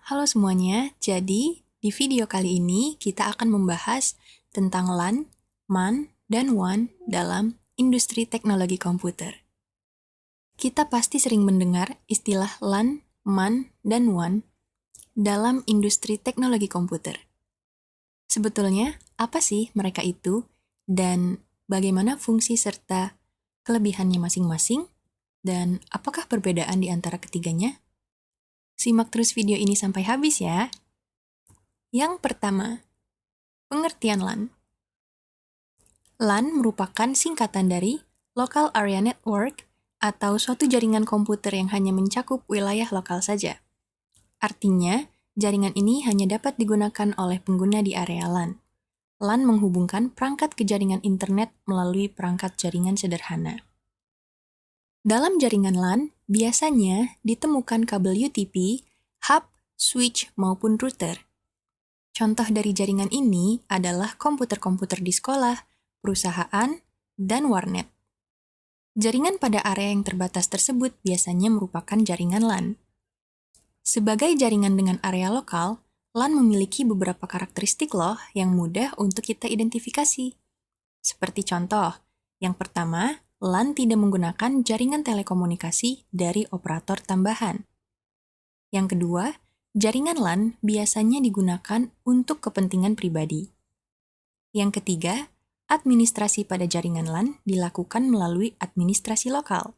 Halo semuanya, jadi di video kali ini kita akan membahas tentang LAN, MAN, dan WAN dalam industri teknologi komputer. Kita pasti sering mendengar istilah LAN, MAN, dan WAN dalam industri teknologi komputer. Sebetulnya, apa sih mereka itu, dan bagaimana fungsi serta kelebihannya masing-masing, dan apakah perbedaan di antara ketiganya? Simak terus video ini sampai habis ya. Yang pertama, pengertian LAN. LAN merupakan singkatan dari Local Area Network atau suatu jaringan komputer yang hanya mencakup wilayah lokal saja. Artinya, jaringan ini hanya dapat digunakan oleh pengguna di area LAN. LAN menghubungkan perangkat ke jaringan internet melalui perangkat jaringan sederhana. Dalam jaringan LAN, biasanya ditemukan kabel UTP, hub, switch, maupun router. Contoh dari jaringan ini adalah komputer-komputer di sekolah, perusahaan, dan warnet. Jaringan pada area yang terbatas tersebut biasanya merupakan jaringan LAN. Sebagai jaringan dengan area lokal, LAN memiliki beberapa karakteristik loh yang mudah untuk kita identifikasi. Seperti contoh, yang pertama, LAN tidak menggunakan jaringan telekomunikasi dari operator tambahan. Yang kedua, jaringan LAN biasanya digunakan untuk kepentingan pribadi. Yang ketiga, administrasi pada jaringan LAN dilakukan melalui administrasi lokal.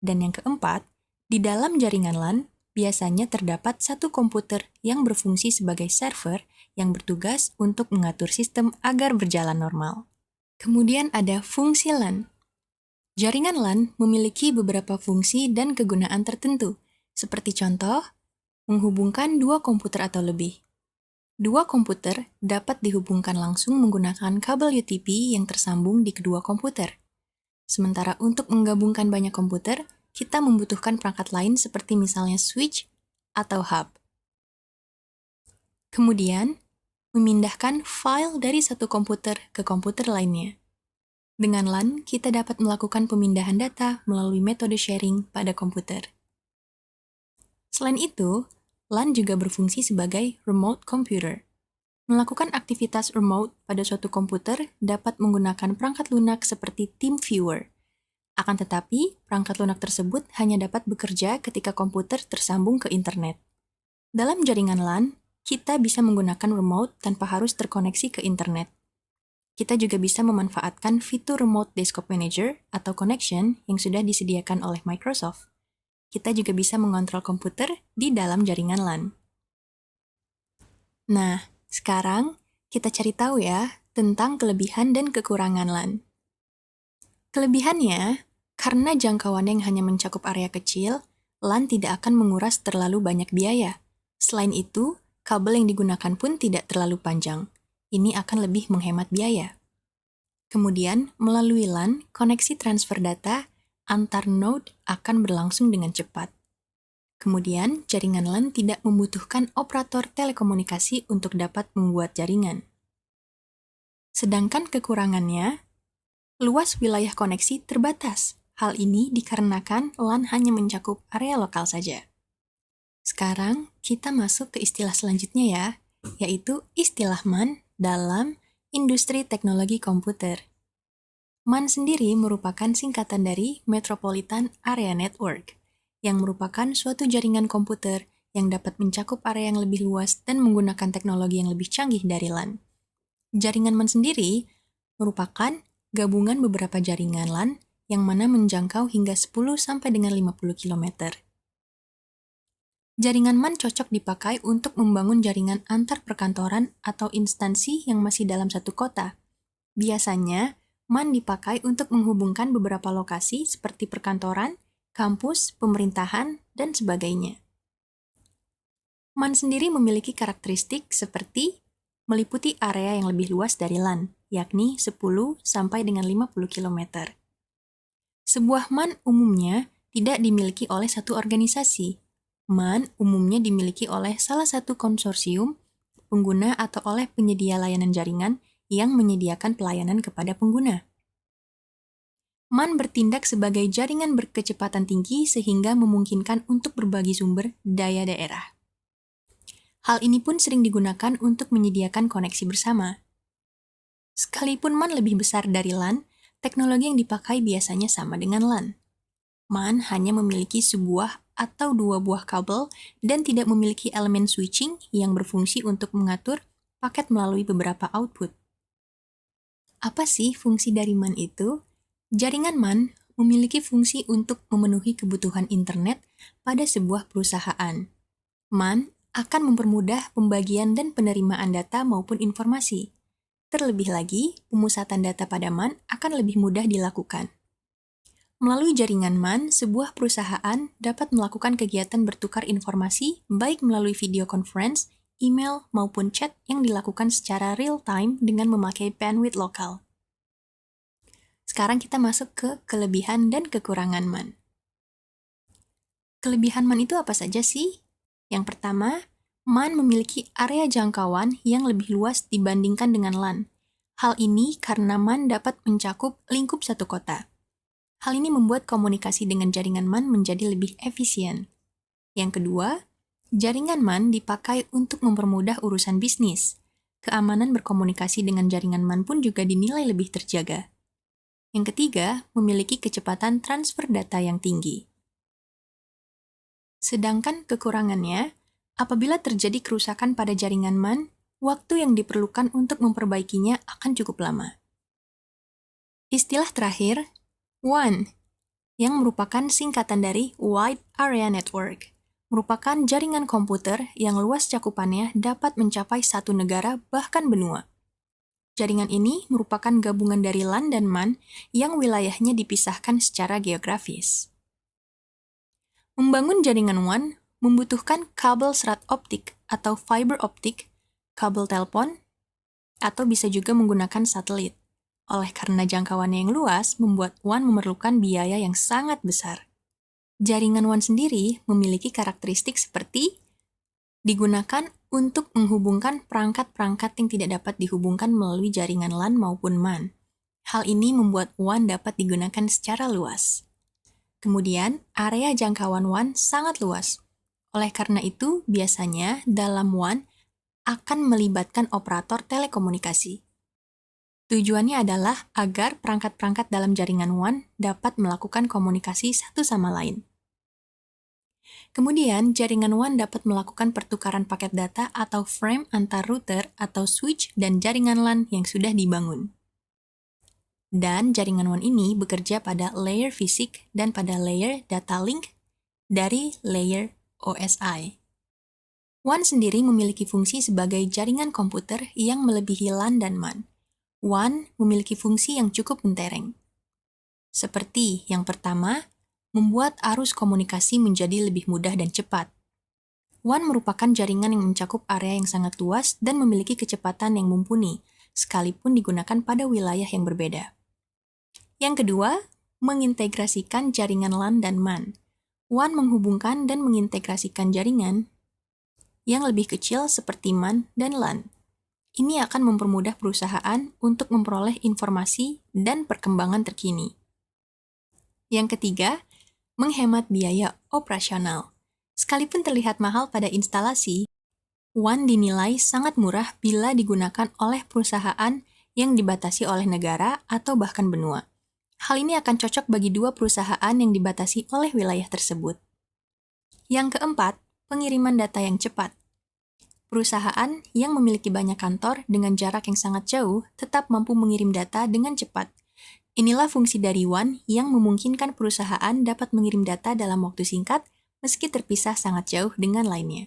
Dan yang keempat, di dalam jaringan LAN biasanya terdapat satu komputer yang berfungsi sebagai server yang bertugas untuk mengatur sistem agar berjalan normal. Kemudian ada fungsi LAN. Jaringan LAN memiliki beberapa fungsi dan kegunaan tertentu, seperti contoh, menghubungkan dua komputer atau lebih. Dua komputer dapat dihubungkan langsung menggunakan kabel UTP yang tersambung di kedua komputer. Sementara untuk menggabungkan banyak komputer, kita membutuhkan perangkat lain seperti misalnya switch atau hub. Kemudian, memindahkan file dari satu komputer ke komputer lainnya. Dengan LAN, kita dapat melakukan pemindahan data melalui metode sharing pada komputer. Selain itu, LAN juga berfungsi sebagai remote computer. Melakukan aktivitas remote pada suatu komputer dapat menggunakan perangkat lunak seperti TeamViewer. Akan tetapi, perangkat lunak tersebut hanya dapat bekerja ketika komputer tersambung ke internet. Dalam jaringan LAN, kita bisa menggunakan remote tanpa harus terkoneksi ke internet. Kita juga bisa memanfaatkan fitur Remote Desktop Manager atau Connection yang sudah disediakan oleh Microsoft. Kita juga bisa mengontrol komputer di dalam jaringan LAN. Nah, sekarang kita cari tahu ya tentang kelebihan dan kekurangan LAN. Kelebihannya, karena jangkauan yang hanya mencakup area kecil, LAN tidak akan menguras terlalu banyak biaya. Selain itu, kabel yang digunakan pun tidak terlalu panjang. Ini akan lebih menghemat biaya. Kemudian, melalui LAN, koneksi transfer data antar node akan berlangsung dengan cepat. Kemudian, jaringan LAN tidak membutuhkan operator telekomunikasi untuk dapat membuat jaringan. Sedangkan kekurangannya, luas wilayah koneksi terbatas. Hal ini dikarenakan LAN hanya mencakup area lokal saja. Sekarang, kita masuk ke istilah selanjutnya ya, yaitu istilah MAN dalam industri teknologi komputer. MAN sendiri merupakan singkatan dari Metropolitan Area Network, yang merupakan suatu jaringan komputer yang dapat mencakup area yang lebih luas dan menggunakan teknologi yang lebih canggih dari LAN. Jaringan MAN sendiri merupakan gabungan beberapa jaringan LAN yang mana menjangkau hingga 10 sampai dengan 50 km. Jaringan MAN cocok dipakai untuk membangun jaringan antar perkantoran atau instansi yang masih dalam satu kota. Biasanya, MAN dipakai untuk menghubungkan beberapa lokasi seperti perkantoran, kampus, pemerintahan, dan sebagainya. MAN sendiri memiliki karakteristik seperti meliputi area yang lebih luas dari LAN, yakni 10 sampai dengan 50 km. Sebuah MAN umumnya tidak dimiliki oleh satu organisasi. MAN umumnya dimiliki oleh salah satu konsorsium, pengguna atau oleh penyedia layanan jaringan yang menyediakan pelayanan kepada pengguna. MAN bertindak sebagai jaringan berkecepatan tinggi sehingga memungkinkan untuk berbagi sumber daya daerah. Hal ini pun sering digunakan untuk menyediakan koneksi bersama. Sekalipun MAN lebih besar dari LAN, teknologi yang dipakai biasanya sama dengan LAN. MAN hanya memiliki sebuah atau dua buah kabel dan tidak memiliki elemen switching yang berfungsi untuk mengatur paket melalui beberapa output. Apa sih fungsi dari MAN itu? Jaringan MAN memiliki fungsi untuk memenuhi kebutuhan internet pada sebuah perusahaan. MAN akan mempermudah pembagian dan penerimaan data maupun informasi. Terlebih lagi, pemusatan data pada MAN akan lebih mudah dilakukan. Melalui jaringan MAN, sebuah perusahaan dapat melakukan kegiatan bertukar informasi baik melalui video conference, email, maupun chat yang dilakukan secara real-time dengan memakai bandwidth lokal. Sekarang kita masuk ke kelebihan dan kekurangan MAN. Kelebihan MAN itu apa saja sih? Yang pertama, MAN memiliki area jangkauan yang lebih luas dibandingkan dengan LAN. Hal ini karena MAN dapat mencakup lingkup satu kota. Hal ini membuat komunikasi dengan jaringan MAN menjadi lebih efisien. Yang kedua, jaringan MAN dipakai untuk mempermudah urusan bisnis. Keamanan berkomunikasi dengan jaringan MAN pun juga dinilai lebih terjaga. Yang ketiga, memiliki kecepatan transfer data yang tinggi. Sedangkan kekurangannya, apabila terjadi kerusakan pada jaringan MAN, waktu yang diperlukan untuk memperbaikinya akan cukup lama. Istilah terakhir, WAN, yang merupakan singkatan dari Wide Area Network, merupakan jaringan komputer yang luas cakupannya dapat mencapai satu negara bahkan benua. Jaringan ini merupakan gabungan dari LAN dan MAN yang wilayahnya dipisahkan secara geografis. Membangun jaringan WAN membutuhkan kabel serat optik atau fiber optik, kabel telepon, atau bisa juga menggunakan satelit. Oleh karena jangkauannya yang luas, membuat WAN memerlukan biaya yang sangat besar. Jaringan WAN sendiri memiliki karakteristik seperti digunakan untuk menghubungkan perangkat-perangkat yang tidak dapat dihubungkan melalui jaringan LAN maupun MAN. Hal ini membuat WAN dapat digunakan secara luas. Kemudian, area jangkauan WAN sangat luas. Oleh karena itu, biasanya dalam WAN akan melibatkan operator telekomunikasi. Tujuannya adalah agar perangkat-perangkat dalam jaringan WAN dapat melakukan komunikasi satu sama lain. Kemudian, jaringan WAN dapat melakukan pertukaran paket data atau frame antar router atau switch dan jaringan LAN yang sudah dibangun. Dan jaringan WAN ini bekerja pada layer fisik dan pada layer data link dari layer OSI. WAN sendiri memiliki fungsi sebagai jaringan komputer yang melebihi LAN dan MAN. WAN memiliki fungsi yang cukup mentereng. Seperti yang pertama, membuat arus komunikasi menjadi lebih mudah dan cepat. WAN merupakan jaringan yang mencakup area yang sangat luas dan memiliki kecepatan yang mumpuni, sekalipun digunakan pada wilayah yang berbeda. Yang kedua, mengintegrasikan jaringan LAN dan MAN. WAN menghubungkan dan mengintegrasikan jaringan yang lebih kecil seperti MAN dan LAN. Ini akan mempermudah perusahaan untuk memperoleh informasi dan perkembangan terkini. Yang ketiga, menghemat biaya operasional. Sekalipun terlihat mahal pada instalasi, WAN dinilai sangat murah bila digunakan oleh perusahaan yang dibatasi oleh negara atau bahkan benua. Hal ini akan cocok bagi dua perusahaan yang dibatasi oleh wilayah tersebut. Yang keempat, pengiriman data yang cepat. Perusahaan yang memiliki banyak kantor dengan jarak yang sangat jauh tetap mampu mengirim data dengan cepat. Inilah fungsi dari WAN yang memungkinkan perusahaan dapat mengirim data dalam waktu singkat meski terpisah sangat jauh dengan lainnya.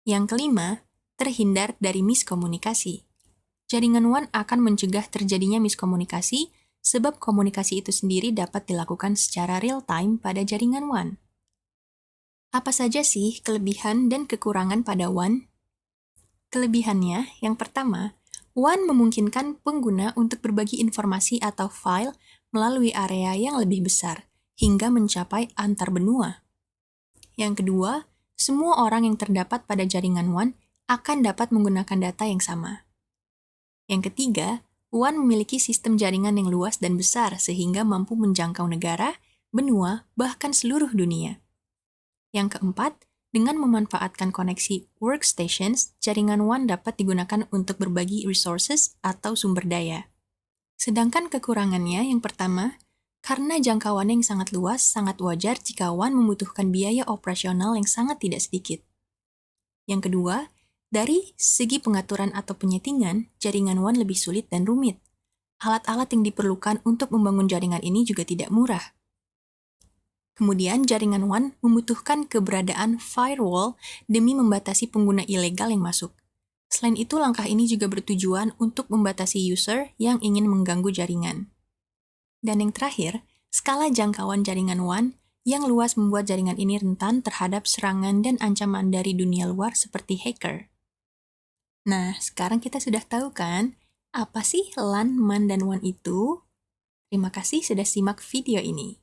Yang kelima, terhindar dari miskomunikasi. Jaringan WAN akan mencegah terjadinya miskomunikasi sebab komunikasi itu sendiri dapat dilakukan secara real-time pada jaringan WAN. Apa saja sih kelebihan dan kekurangan pada WAN? Kelebihannya, yang pertama, WAN memungkinkan pengguna untuk berbagi informasi atau file melalui area yang lebih besar, hingga mencapai antar benua. Yang kedua, semua orang yang terdapat pada jaringan WAN akan dapat menggunakan data yang sama. Yang ketiga, WAN memiliki sistem jaringan yang luas dan besar sehingga mampu menjangkau negara, benua, bahkan seluruh dunia. Yang keempat, Dengan memanfaatkan koneksi workstations, jaringan WAN dapat digunakan untuk berbagi resources atau sumber daya. Sedangkan kekurangannya yang pertama, karena jangkauannya yang sangat luas, sangat wajar jika WAN membutuhkan biaya operasional yang sangat tidak sedikit. Yang kedua, dari segi pengaturan atau penyetingan, jaringan WAN lebih sulit dan rumit. Alat-alat yang diperlukan untuk membangun jaringan ini juga tidak murah. Kemudian, jaringan WAN membutuhkan keberadaan firewall demi membatasi pengguna ilegal yang masuk. Selain itu, langkah ini juga bertujuan untuk membatasi user yang ingin mengganggu jaringan. Dan yang terakhir, skala jangkauan jaringan WAN yang luas membuat jaringan ini rentan terhadap serangan dan ancaman dari dunia luar seperti hacker. Nah, sekarang kita sudah tahu kan, apa sih LAN, MAN, dan WAN itu? Terima kasih sudah simak video ini.